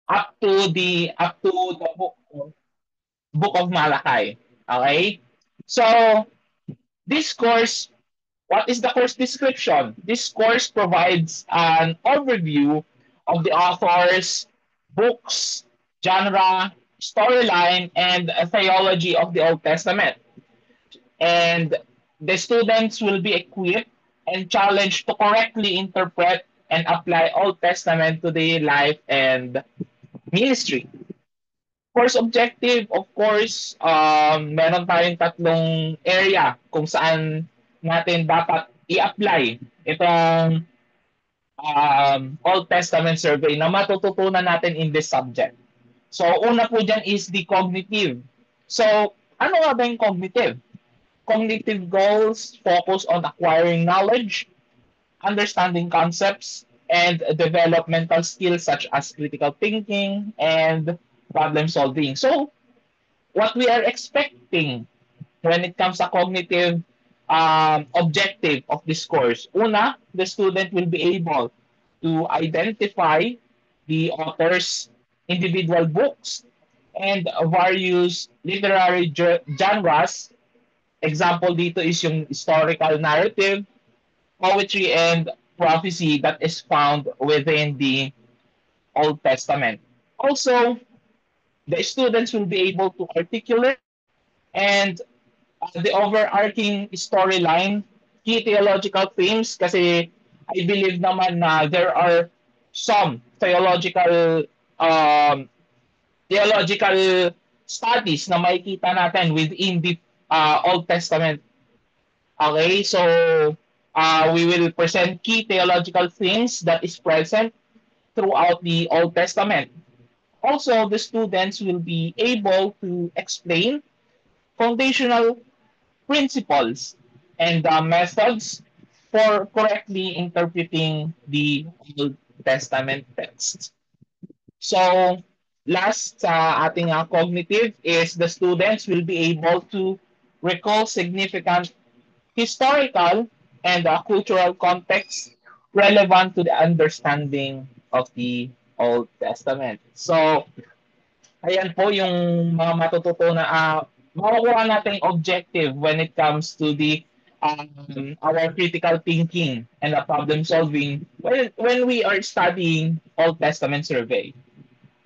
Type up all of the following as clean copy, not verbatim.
up to the book of Malachi. Okay? So this course, what is the course description? This course provides an overview of the author's books, genre, storyline, and theology of the Old Testament. And the students will be equipped and challenged to correctly interpret and apply Old Testament to their life and ministry. Course objective, of course, meron tayong tatlong area kung saan natin dapat i-apply itong Old Testament survey na matututunan natin in this subject. So, una po dyan is the cognitive. So, ano nga ba yung cognitive? Cognitive goals focus on acquiring knowledge, understanding concepts, and developmental skills such as critical thinking and problem solving. So, what we are expecting when it comes to cognitive objective of this course. Una, the student will be able to identify the author's individual books and various literary genres. Example dito is yung historical narrative, poetry, and prophecy that is found within the Old Testament. Also, the students will be able to articulate and the overarching storyline, key theological themes, kasi I believe naman na there are some um, theological studies na makikita natin within the Old Testament. Okay, so we will present key theological themes that is present throughout the Old Testament. Also, the students will be able to explain foundational principles and methods for correctly interpreting the Old Testament text. So, last sa ating cognitive is the students will be able to recall significant historical and cultural context relevant to the understanding of the Old Testament. So, ayan po yung mga matututunan, makukuha nating objective when it comes to the our critical thinking and the problem solving when we are studying Old Testament survey.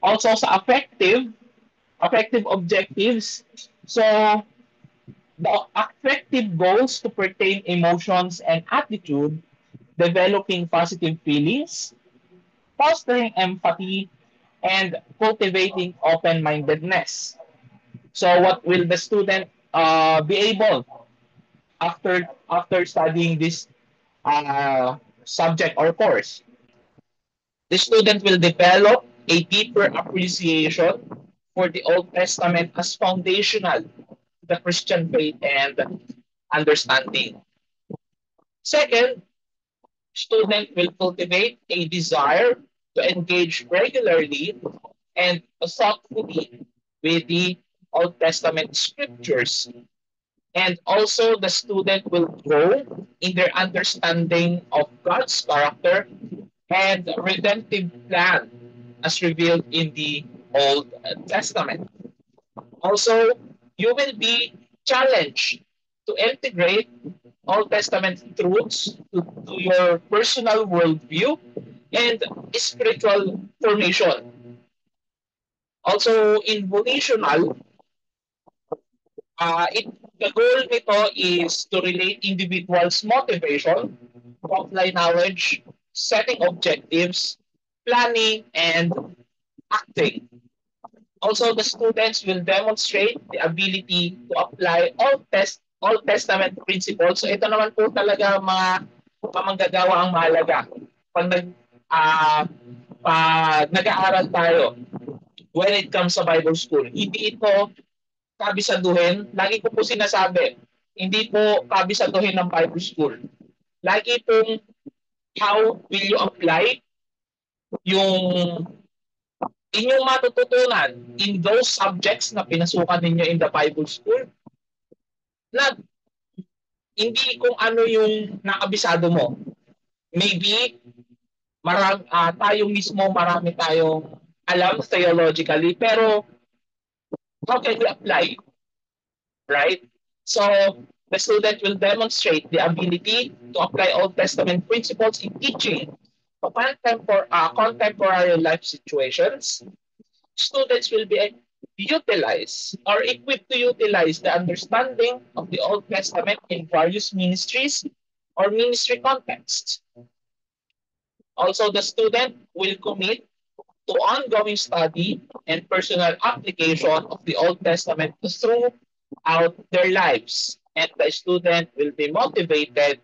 Also sa affective objectives. So the affective goals to pertain emotions and attitude, developing positive feelings, fostering empathy, and cultivating open-mindedness. So what will the student be able after studying this subject or course? The student will develop a deeper appreciation for the Old Testament as foundational to the Christian faith and understanding. Second, student will cultivate a desire to engage regularly and thoughtfully with the Old Testament scriptures. And also, the student will grow in their understanding of God's character and redemptive plan as revealed in the Old Testament. Also, you will be challenged to integrate Old Testament truths to your personal worldview and spiritual formation. Also, in vocational, the goal nito is to relate individuals' motivation, apply knowledge, setting objectives, planning, and acting. Also, the students will demonstrate the ability to apply all Testament principles. So ito naman po talaga mga pamanggagawa ang mahalaga. Pag uh, nag-aaral tayo when it comes sa Bible school, hindi ito kabisaduhin. Lagi ko po sinasabi, hindi po kabisaduhin ng Bible school. Lagi pong how will you apply yung inyong matututunan in those subjects na pinasukan ninyo in the Bible school na hindi kung ano yung nakabisado mo. Maybe tayo mismo marami tayong alam theologically, pero how can we apply, right? So the student will demonstrate the ability to apply Old Testament principles in teaching contemporary life situations. Students will be utilize or equipped to utilize the understanding of the Old Testament in various ministries or ministry contexts. Also, the student will commit to ongoing study and personal application of the Old Testament throughout their lives. And the student will be motivated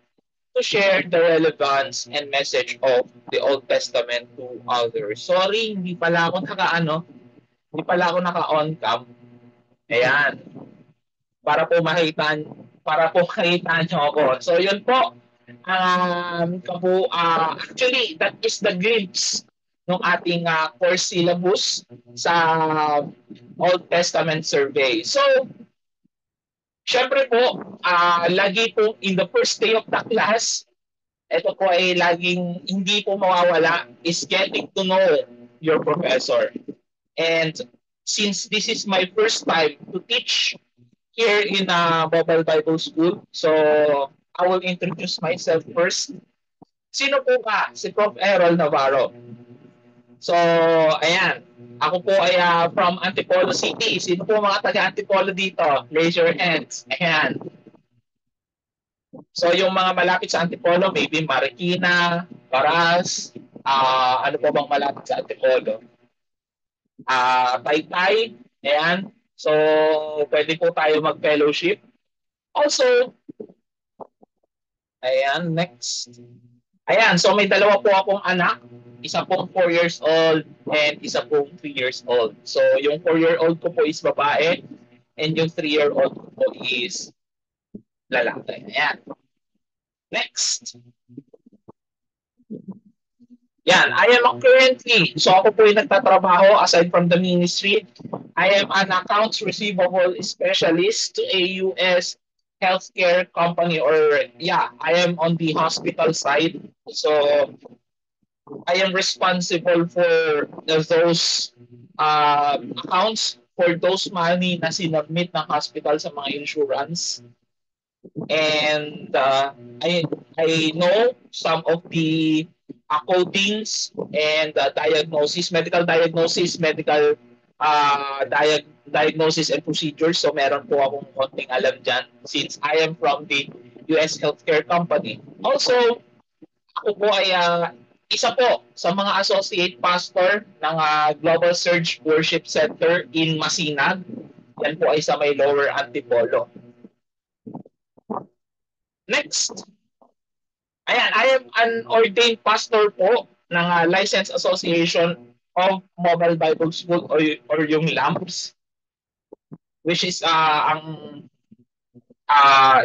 to share the relevance and message of the Old Testament to others. Sorry, hindi pala ako naka-on cam. Ayan, para po makita para po makita niyo ako. So yun po. Actually, that is the glimpse ng ating course syllabus sa Old Testament survey. So, syempre po, lagi po in the first day of the class, ito po ay laging hindi po mawawala is getting to know your professor. And since this is my first time to teach here in Mobile Bible School, so I will introduce myself first. Sino po ka? Si Prof. Errol Navarro. So, ayan. Ako po ay from Antipolo City. Sino po mga taga-Antipolo dito? Raise your hands. Ayan. So, yung mga malapit sa Antipolo, maybe Marikina, Paras, ano po bang malapit sa Antipolo? Taytay, ayan. So, pwede po tayo mag-fellowship. Also, ayan, next. Ayan, so may dalawa po akong anak. Isa pong 4 years old and isa pong 3 years old. So, yung 4-year-old ko po is babae and yung 3-year-old ko po is lalaki. Ayan. Next. Yan, I am currently, so ako po yung nagtatrabaho aside from the ministry. I am an accounts receivable specialist to a US healthcare company I am on the hospital side. So I am responsible for those accounts for those money na sinubmit ng hospital sa mga insurance. And I know some of the codings and medical diagnosis, medical diagnosis and procedures. So meron po akong konting alam dyan since I am from the US healthcare company. Also, ako po ay isa po sa mga associate pastor ng Global Surge Worship Center in Masinag. Yan po ay sa may Lower Antipolo. Next. Ayan, I am an ordained pastor po ng Licensed Association of Mobile Bible School or yung LAMPS, which is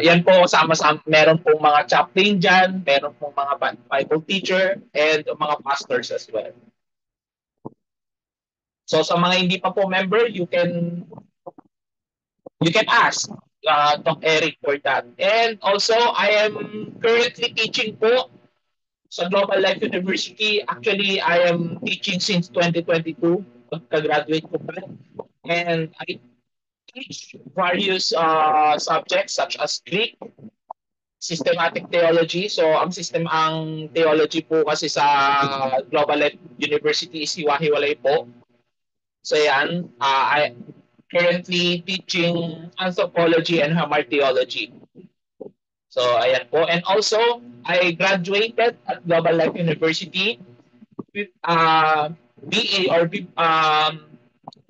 yan po sama-sama, meron pong mga chaplain dyan, meron pong mga Bible teacher and mga pastors as well. So sa mga hindi pa po member, you can ask Doc Eric for that. And also, I am currently teaching po sa Global Life University. Actually, I am teaching since 2022. Pagka-graduate ko pa. And I teach various subjects such as Greek, systematic theology. So, ang theology po kasi sa Global Life University is hiwa-hiwalay po. So, yan. I currently teaching anthropology and hamartiology. So, ayan po. And also, I graduated at Global Life University with BA or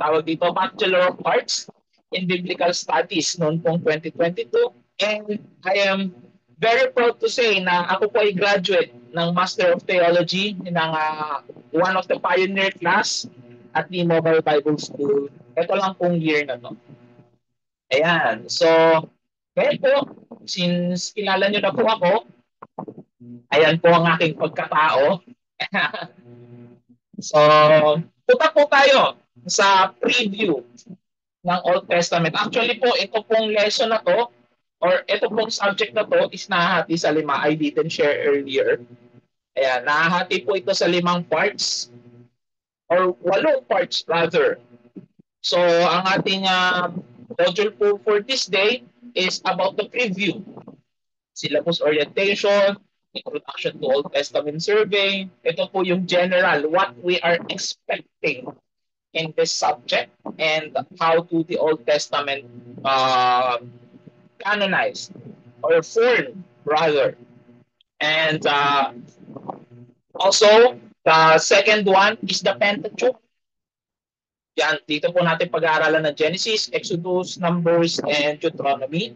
tawag dito, Bachelor of Arts in Biblical Studies noon pong 2022. And I am very proud to say na ako po ay graduate ng Master of Theology ng one of the pioneer class at the Mobile Bible School. Ito lang pong year na to. Ayan. So, kaya po, since kilala nyo na po ako, ayan po ang aking pagkatao. So, punta po tayo sa preview ng Old Testament. Actually po, ito pong lesson na to, or ito pong subject na to is nahahati sa 5. I didn't share earlier. Ayan, nahahati po ito sa 5 parts. or 8 parts rather. So ang ating module for this day is about the preview, syllabus orientation, introduction to Old Testament survey. Ito po yung general, what we are expecting in this subject and how to the Old Testament canonized or formed rather. And also, the second one is the Pentateuch. Yan, dito po natin pag-aaralan ng Genesis, Exodus, Numbers, and Deuteronomy.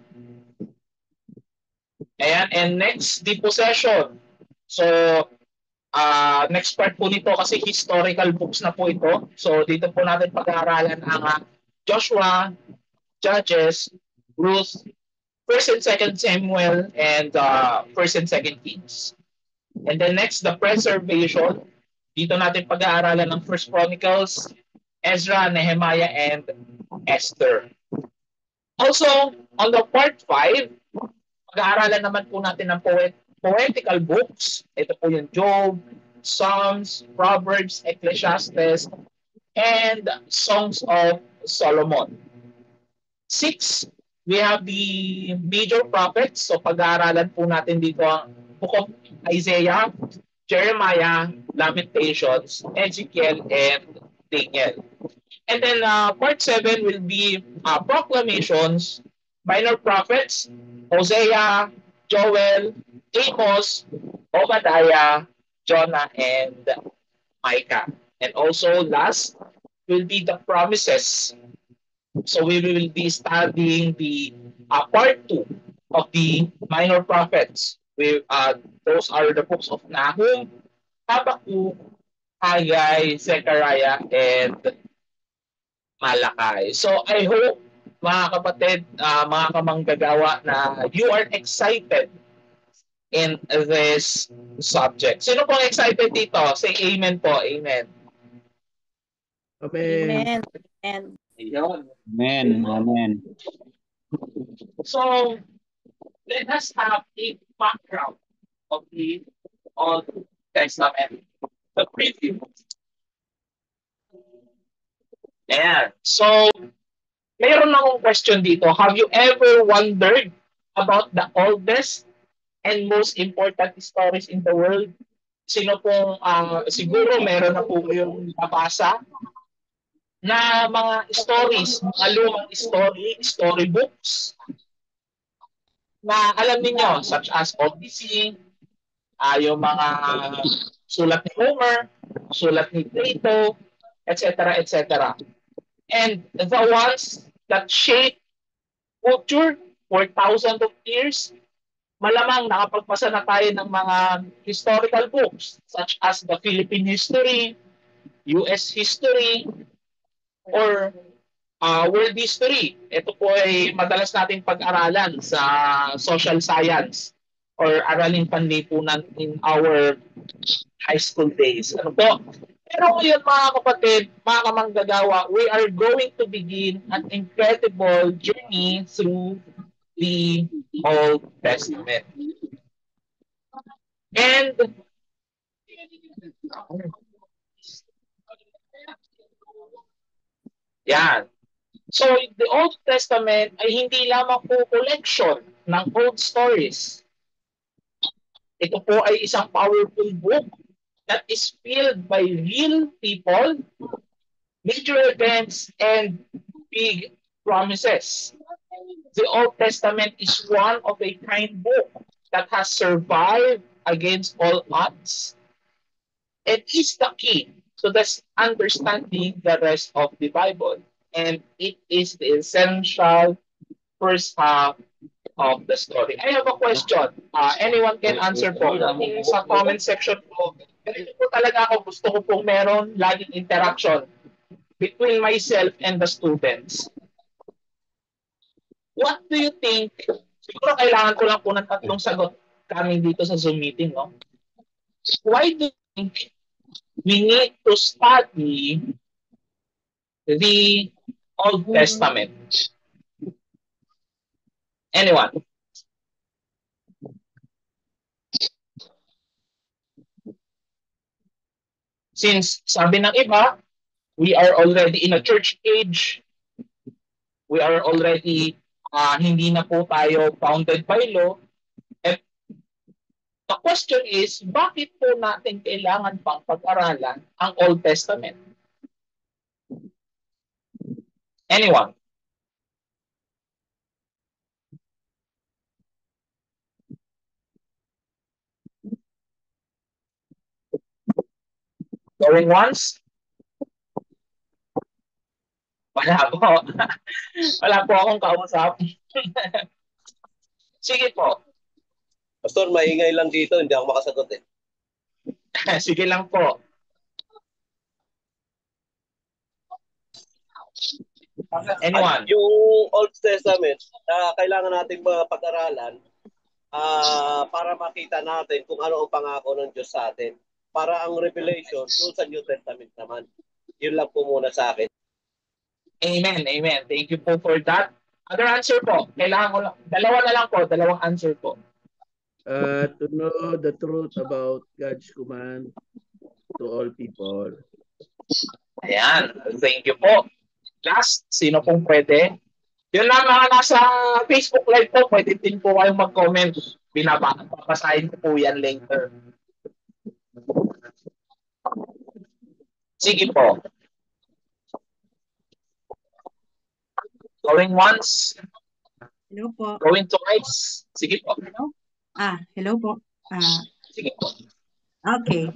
Ayan, and next, the possession. So, next part po nito kasi historical books na po ito. So, dito po natin pag-aaralan ang Joshua, Judges, Ruth, 1st and 2nd Samuel, and 1st and 2nd Kings. And then next, the preservation. Dito natin pag-aaralan ng 1st Chronicles, Ezra, Nehemiah, and Esther. Also, on the part 5, pag-aaralan naman po natin ng poetical books. Ito po yung Job, Psalms, Proverbs, Ecclesiastes, and Songs of Solomon. 6, we have the major prophets. So pag-aaralan po natin dito ang Book of Isaiah, Jeremiah, Lamentations, Ezekiel, and Daniel. And then part 7 will be proclamations, minor prophets, Hosea, Joel, Amos, Obadiah, Jonah, and Micah. And also last will be the promises. So we will be studying the part 2 of the minor prophets. Those are the books of Nahum, Habakkuk, Haggai, Zechariah, and Malakay. So I hope mga kapatid, mga kamanggagawa na you are excited in this subject. Sino pong excited dito? Say amen po. Amen. Amen. Amen. Amen. Amen. So let us have a background of the Old Testament. The preview. Ayan. So, mayroon akong question dito. Have you ever wondered about the oldest and most important stories in the world? Sino pong, siguro meron na po kayong nabasa na mga stories, mga lumang storybooks na alam niyo such as Odyssey, yung mga sulat ni Homer, sulat ni Plato, etc., etc. And the ones that shape culture for thousands of years, malamang nakapagpasa na tayo ng mga historical books such as the Philippine history, US history, or world history. Ito po ay madalas nating pag-aralan sa social science or araling panlipunan in our high school days. Ano po? Pero ngayon mga kapatid, mga kamanggagawa, we are going to begin an incredible journey through the Old Testament. And yan. So, the Old Testament ay hindi lamang po collection ng old stories. Ito po ay isang powerful book that is filled by real people, major events, and big promises. The Old Testament is one of a kind book that has survived against all odds. It is the key to this understanding the rest of the Bible. And it is the essential first half of the story. I have a question. Anyone can answer po. Sa comment section po, ito po talaga ako gusto ko pong meron laging interaction between myself and the students. What do you think? Siguro kailangan ko lang po ng 3 sagot coming dito sa Zoom meeting, no? Why do you think we need to study the Old Testament? Anyone? Since sabi ng iba, We are already in a church age. We are already, hindi na po tayo bounded by law. And the question is, bakit po natin kailangan pang pag-aralan ang Old Testament? Anyone? Going once? Wala po. Wala po akong kausap. Sige po. Pastor, maingay lang dito, hindi ako makasagot eh. Sige lang po. Anyone? Yung Old Testament, kailangan nating mga pag-aralan para makita natin kung ano ang pangako ng Diyos sa atin. Para ang revelation doon sa New Testament naman. Yun lang po muna sa akin. Amen, amen. Thank you po for that. Other answer po. Kailangan ko lang. Dalawa na lang po. Dalawang answer po. To know the truth about God's command to all people. Ayan. Thank you po. Last, sino pong pwede? Yun lang mga nasa Facebook Live po. Pwede din po kayong mag-comment. Papasahin ko po yan later. Sige po. Going once. Hello po. Going twice. Sige po. Hello? Hello po. Sige po. Okay.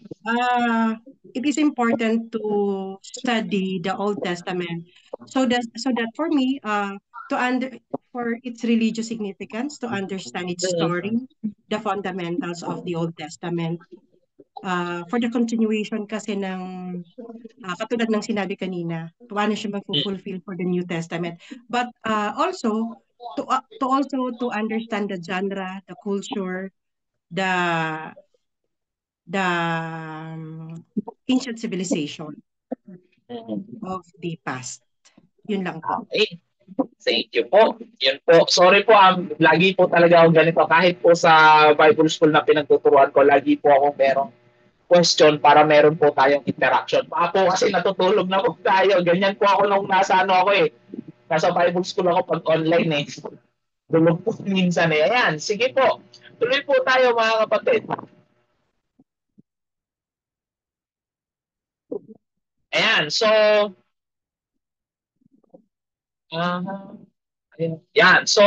It is important to study the Old Testament so that for me for its religious significance, to understand its story, the fundamentals of the Old Testament. For the continuation kasi ng katulad ng sinabi kanina, paano siya mag-fulfill for the New Testament. But also to understand the genre, the culture, the ancient civilization of the past. Yun lang po. Okay. Thank you po. Yun po. Sorry po, lagi po talaga ako ganito. Kahit po sa Bible school na pinagtuturuan ko, lagi po ako merong question para meron po tayong interaction. Baka po kasi natutulog na po tayo. Ganyan po ako nung nasa nasa Bible school ako pag online eh. Dulog po minsan eh. Ayan, sige po. Tuloy po tayo mga kapatid. Ayan, so yan. So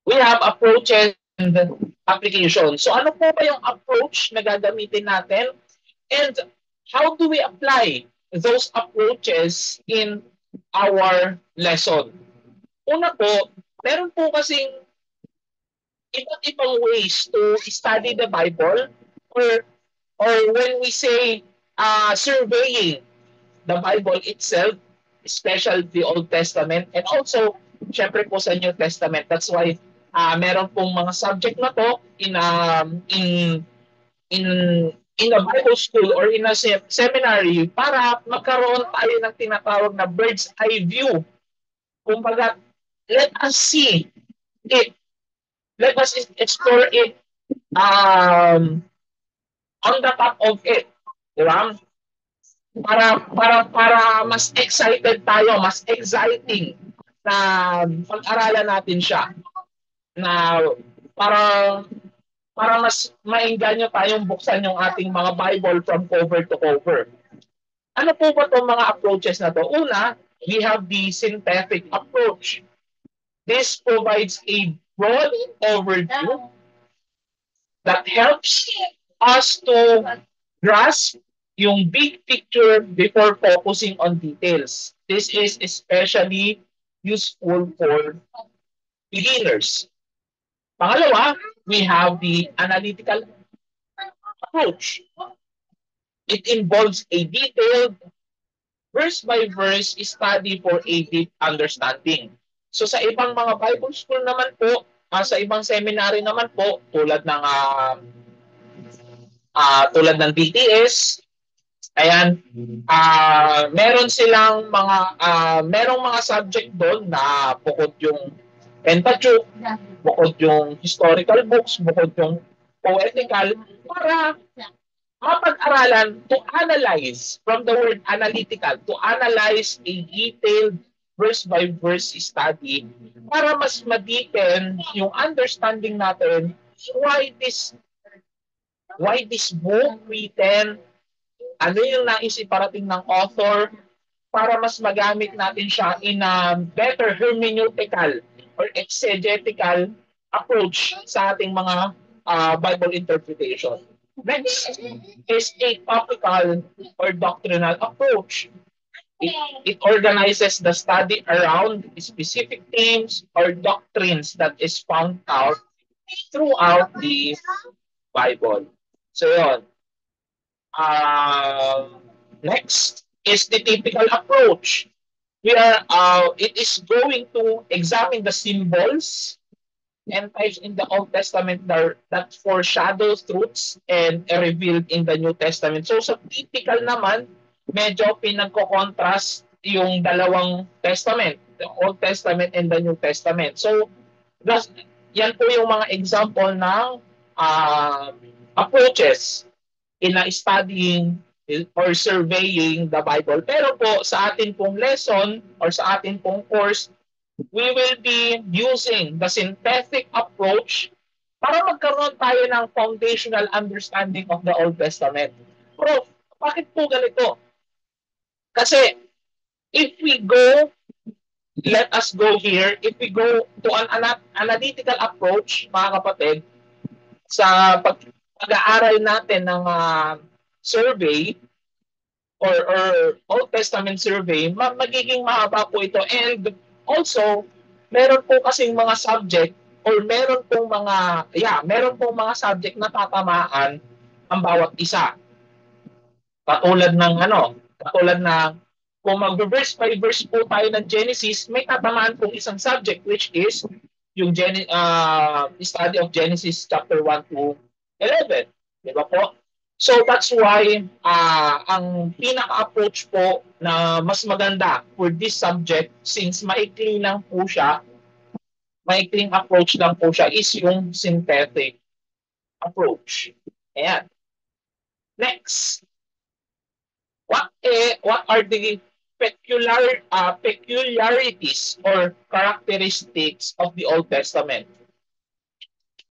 we have approaches and application. So ano po ba yung approach na gagamitin natin? And how do we apply those approaches in our lesson? Una po, meron po kasing iba't ibang ways to study the Bible, or when we say surveying the Bible itself, especially the Old Testament, and also syempre po sa New Testament. That's why meron pong mga subject na to in a Bible school or in a seminary para magkaroon tayo ng tinatawag na bird's eye view. Kumbaga, let us see it. Let us explore it on the top of it. Diba? Para mas excited tayo, mas exciting na pag-aralan natin siya. Na para mas maingganyo tayong buksan yung ating mga Bible from cover to cover. Ano po ba itong mga approaches na to? Una, we have the synthetic approach. This provides a broad overview that helps us to grasp yung big picture before focusing on details. This is especially useful for beginners. Pangalawa, we have the analytical approach. It involves a detailed verse-by-verse study for a deep understanding. So sa ibang mga Bible school naman po, sa ibang seminary naman po, tulad ng BTS, ayan, meron silang merong mga subject doon na bukod yung Pentateuch, bukod yung historical books, bukod yung poetical, para mapag-aralan to analyze, from the word analytical, to analyze a detailed verse-by-verse study para mas ma-deepen yung understanding natin why this book written, ano yung nais iparating ng author, para mas magamit natin siya in a better hermeneutical or exegetical approach sa ating mga Bible interpretation. Next is a topical or doctrinal approach. It organizes the study around specific themes or doctrines that is found out throughout the Bible. So yun. Next is the typical approach. It is going to examine the symbols and types in the Old Testament that foreshadow truths and are revealed in the New Testament. So sa typical naman, medyo pinagko-contrast yung dalawang testament, the Old Testament and the New Testament. So yan po yung mga example ng approaches in studying or surveying the Bible. Pero po sa atin pong lesson or sa atin pong course, we will be using the synthetic approach para magkaroon tayo ng foundational understanding of the Old Testament. Prof, bakit po ganito? Kasi if we go, let us go here, if we go to an analytical approach, mga kapatid, sa pag-aaral natin ng survey or Old Testament survey, magiging mahaba po ito. And also, meron po kasing mga subject or meron pong mga subject na tatamaan ang bawat isa. Katulad ng kung mag-verse by verse po tayo ng Genesis, may tatamaan pong isang subject which is yung study of Genesis chapter 1 to 11. Di ba po? So that's why ang pinaka-approach po na mas maganda for this subject, since maikling approach lang po siya, is yung synthetic approach. Ayan. Next. What are the peculiarities or characteristics of the Old Testament?